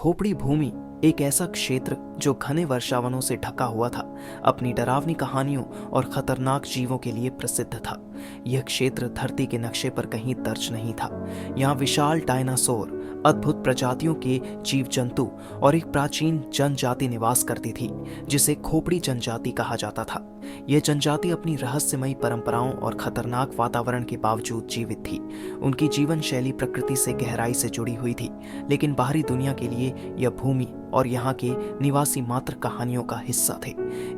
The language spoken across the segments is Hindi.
खोपड़ी भूमि एक ऐसा क्षेत्र जो घने वर्षावनों से ढका हुआ था, अपनी डरावनी कहानियों और खतरनाक जीवों के लिए प्रसिद्ध था। यह क्षेत्र धरती के नक्शे पर कहीं दर्ज नहीं था। यहाँ विशाल डायनासोर, अद्भुत प्रजातियों के जीव जंतु और एक प्राचीन जनजाति निवास करती थी, जिसे खोपड़ी जनजाति कहा जाता था। यह जनजाति अपनी रहस्यमयी परंपराओं और खतरनाक वातावरण के बावजूद जीवित थी। उनकी जीवन शैली प्रकृति से गहराई से जुड़ी हुई थी, लेकिन बाहरी दुनिया के लिए यह भूमि और यहाँ के निवासी मात्र कहानियों का हिस्सा थे।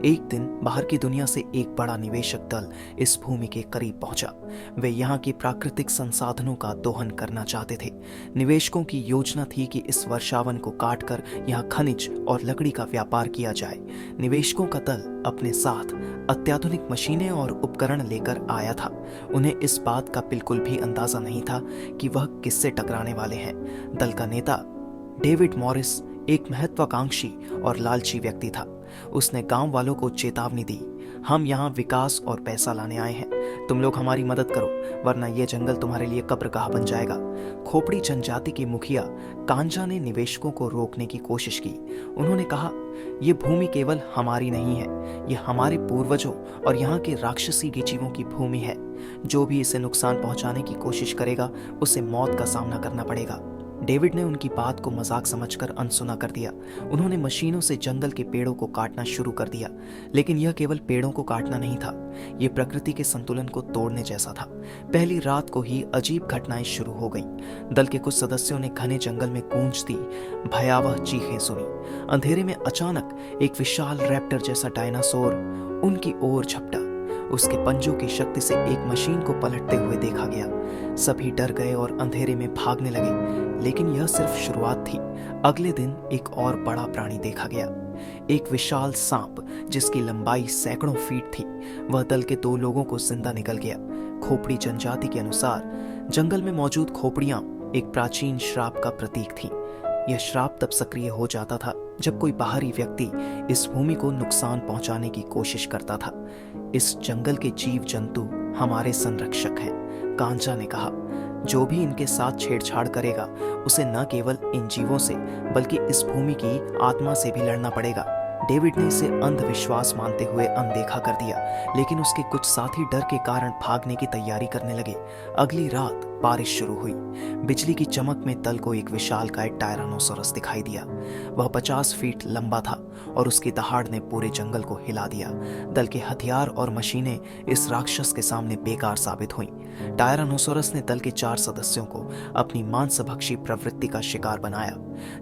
एक दिन बाहर की दुनिया से एक बड़ा निवेशक दल इस भूमि के करीब पहुंचा। वे यहाँ के प्राकृतिक संसाधनों का दोहन करना चाहते थे। निवेशकों की योजना थी कि इस वर्षावन को काटकर यहाँ खनिज और लकड़ी का व्यापार किया जाए। निवेशकों का दल अपने साथ अत्याधुनिक मशीनें और उपकरण लेकर आया था। उन्हें इस बात का बिल्कुल भी अंदाजा नहीं था कि वह किससे टकराने वाले हैं। दल का नेता डेविड मॉरिस एक महत्वाकांक्षी और लालची व्यक्ति था। उसने गांव वालों को चेतावनी दी, हम यहाँ विकास और पैसा लाने आए हैं। तुम लोग हमारी मदद करो, वरना यह जंगल तुम्हारे लिए कब्रगाह बन जाएगा। खोपड़ी जनजाति के मुखिया कांजा ने निवेशकों को रोकने की कोशिश की। उन्होंने कहा, यह भूमि केवल हमारी नहीं है, यह हमारे पूर्वजों और यहाँ के राक्षसी जीवों की भूमि है। जो भी इसे नुकसान पहुंचाने की कोशिश करेगा, उसे मौत का सामना करना पड़ेगा। डेविड ने उनकी बात को मजाक समझकर अनसुना कर दिया। उन्होंने मशीनों से जंगल के पेड़ों को काटना शुरू कर दिया, लेकिन यह केवल पेड़ों को काटना नहीं था, यह प्रकृति के संतुलन को तोड़ने जैसा था। पहली रात को ही अजीब घटनाएं शुरू हो गईं। दल के कुछ सदस्यों ने घने जंगल में गूंजती भयावह चीखें सुनी। अंधेरे में अचानक एक विशाल रैप्टर जैसा डायनासोर उनकी ओर झपटा। उसके पंजों की शक्ति से एक मशीन को पलटते हुए देखा गया। सभी डर गए और अंधेरे में भागने लगे, लेकिन यह सिर्फ शुरुआत थी। अगले दिन एक और बड़ा प्राणी देखा गया, एक विशाल सांप जिसकी लंबाई सैकड़ों फीट थी। वह दल के 2 लोगों को जिंदा निकल गया। खोपड़ी जनजाति के अनुसार जंगल में मौजूद खोपड़ियां एक प्राचीन श्राप का प्रतीक थी। यह श्राप तब सक्रिय हो जाता था जब कोई बाहरी व्यक्ति इस भूमि को नुकसान पहुंचाने की कोशिश करता था। इस जंगल के जीव जंतु हमारे संरक्षक हैं, कांचा ने कहा। जो भी इनके साथ छेड़छाड़ करेगा, उसे न केवल इन जीवों से बल्कि इस भूमि की आत्मा से भी लड़ना पड़ेगा। डेविड ने इसे अंधविश्वास मानते हुए अनदेखा कर दिया, लेकिन उसके कुछ साथी डर के कारण भागने की तैयारी करने लगे। अगली रात बारिश शुरू हुई। बिजली की चमक में दल को एक विशालकाय टायरानोसोरस दिखाई दिया। वह 50 फीट लंबा था और उसकी दहाड़ ने पूरे जंगल को हिला दिया। दल के हथियार और मशीनें इस राक्षस के सामने बेकार साबित हुईं। टायरानोसोरस ने दल के 4 सदस्यों को अपनी मांसभक्षी प्रवृत्ति का शिकार बनाया।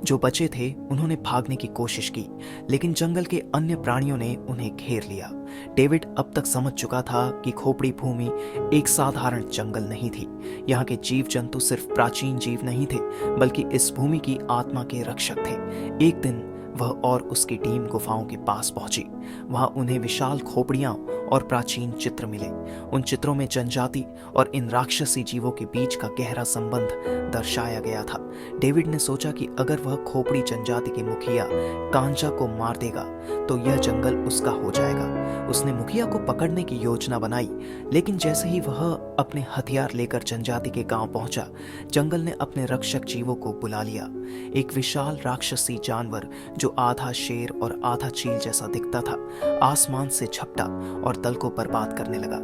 जो बचे थे उन्होंने भागने की कोशिश की, लेकिन जंगल के अन्य प्राणियों ने उन्हें घेर लिया। डेविड अब तक समझ चुका था कि खोपड़ी भूमि एक साधारण जंगल नहीं थी। यहाँ के जीव जंतु सिर्फ प्राचीन जीव नहीं थे, बल्कि इस भूमि की आत्मा के रक्षक थे। एक दिन वह और उसकी टीम गुफाओं के पास पहुंची। वहां उन्हें विशाल खोपड़ियां और प्राचीन चित्र मिले। उन चित्रों में जनजाति और इन राक्षसी जीवों के बीच का गहरा संबंध दर्शाया गया था। डेविड ने सोचा कि अगर वह खोपड़ी जनजाति के मुखिया कांचा को मार देगा तो यह जंगल उसका हो जाएगा। उसने मुखिया को पकड़ने की योजना बनाई, लेकिन जैसे ही वह अपने हथियार लेकर जनजाति के गांव पहुंचा, जंगल ने अपने रक्षक जीवों को बुला लिया। एक विशाल राक्षसी जानवर जो आधा शेर और आधा चील जैसा दिखता था, आसमान से झपटा और दल को बर्बाद करने लगा।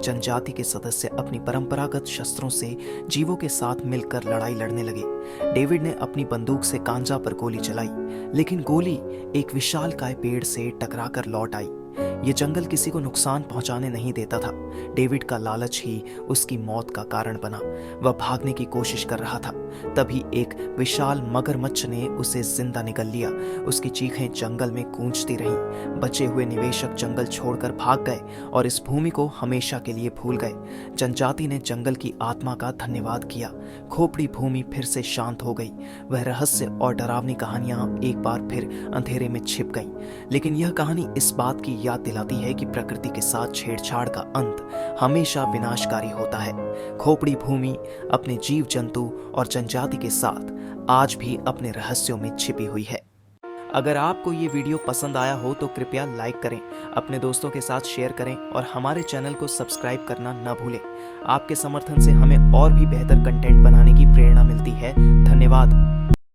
जनजाति के सदस्य अपनी परंपरागत शस्त्रों से जीवों के साथ मिलकर लड़ाई लड़ने लगे। डेविड ने अपनी बंदूक से कांजा पर गोली चलाई, लेकिन गोली एक विशालकाय पेड़ से टकराकर लौट आई। ये जंगल किसी को नुकसान पहुंचाने नहीं देता था। डेविड का लालच ही उसकी मौत का कारण बना। वह भागने की कोशिश कर रहा था, तभी एक विशाल मगरमच्छ ने उसे जिंदा निगल लिया। उसकी चीखें जंगल में गूंजती रहीं। बचे हुए निवेशक जंगल छोड़कर भाग गए और इस भूमि को हमेशा के लिए भूल गए। जनजाति ने जंगल की आत्मा का धन्यवाद किया। खोपड़ी भूमि फिर से शांत हो गई। वह रहस्य और डरावनी कहानियां एक बार फिर अंधेरे में छिप गईं। लेकिन यह कहानी इस बात की याद दिलाती है कि प्रकृति के साथ छेड़छाड़ का अंत हमेशा विनाशकारी होता है। खोपड़ी भूमि अपने जीव जंतु और जनजाति के साथ आज भी अपने रहस्यों में छिपी हुई है। अगर आपको ये वीडियो पसंद आया हो तो कृपया लाइक करें, अपने दोस्तों के साथ शेयर करें और हमारे चैनल को सब्सक्राइब करना न भूलें। आपके समर्थन से हमें और भी बेहतर कंटेंट बनाने की प्रेरणा मिलती है। धन्यवाद।